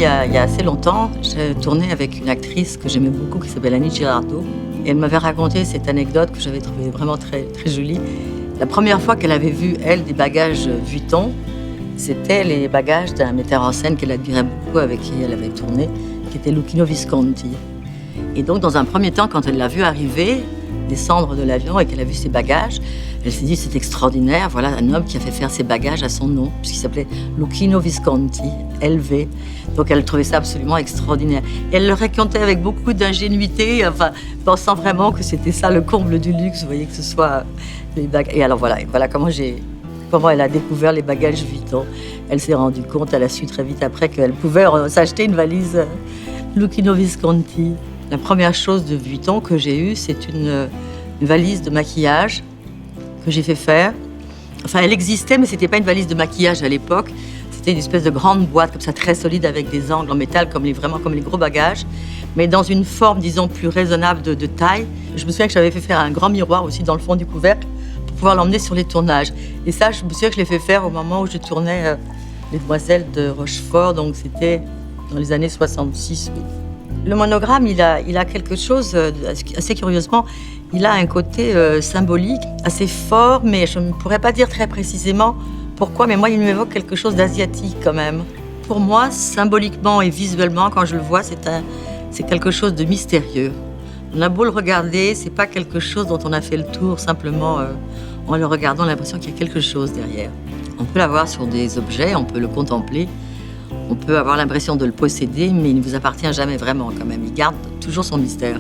il y a assez longtemps, j'ai tourné avec une actrice que j'aimais beaucoup qui s'appelle Annie Girardot. Et elle m'avait raconté cette anecdote que j'avais trouvée vraiment très, très jolie. La première fois qu'elle avait vu, elle, des bagages Vuitton, c'était les bagages d'un metteur en scène qu'elle admirait beaucoup, avec qui elle avait tourné, qui était Luchino Visconti. Et donc, dans un premier temps, quand elle l'a vu arriver, descendre de l'avion et qu'elle a vu ses bagages, elle s'est dit, c'est extraordinaire, voilà un homme qui a fait faire ses bagages à son nom, puisqu'il s'appelait Luchino Visconti, LV. Donc elle trouvait ça absolument extraordinaire. Et elle le racontait avec beaucoup d'ingénuité, enfin, pensant vraiment que c'était ça le comble du luxe, vous voyez, que ce soit les bagages. Et alors voilà comment elle a découvert les bagages Vuitton. Elle s'est rendue compte, elle a su très vite après qu'elle pouvait s'acheter une valise Luchino Visconti. La première chose de Vuitton que j'ai eue, c'est une valise de maquillage que j'ai fait faire. Enfin, elle existait, mais c'était pas une valise de maquillage à l'époque. C'était une espèce de grande boîte comme ça, très solide, avec des angles en métal, vraiment comme les gros bagages, mais dans une forme, disons, plus raisonnable de taille. Je me souviens que j'avais fait faire un grand miroir aussi dans le fond du couvercle pour pouvoir l'emmener sur les tournages. Et ça, je me souviens que je l'ai fait faire au moment où je tournais Les Demoiselles de Rochefort, donc c'était dans les années 66. Oui. Le monogramme, il a quelque chose, assez curieusement, il a un côté symbolique assez fort, mais je ne pourrais pas dire très précisément pourquoi, mais moi, il m'évoque quelque chose d'asiatique quand même. Pour moi, symboliquement et visuellement, quand je le vois, c'est quelque chose de mystérieux. On a beau le regarder, c'est pas quelque chose dont on a fait le tour, simplement en le regardant, on a l'impression qu'il y a quelque chose derrière. On peut l'avoir sur des objets, on peut le contempler, on peut avoir l'impression de le posséder, mais il ne vous appartient jamais vraiment quand même. Il garde toujours son mystère.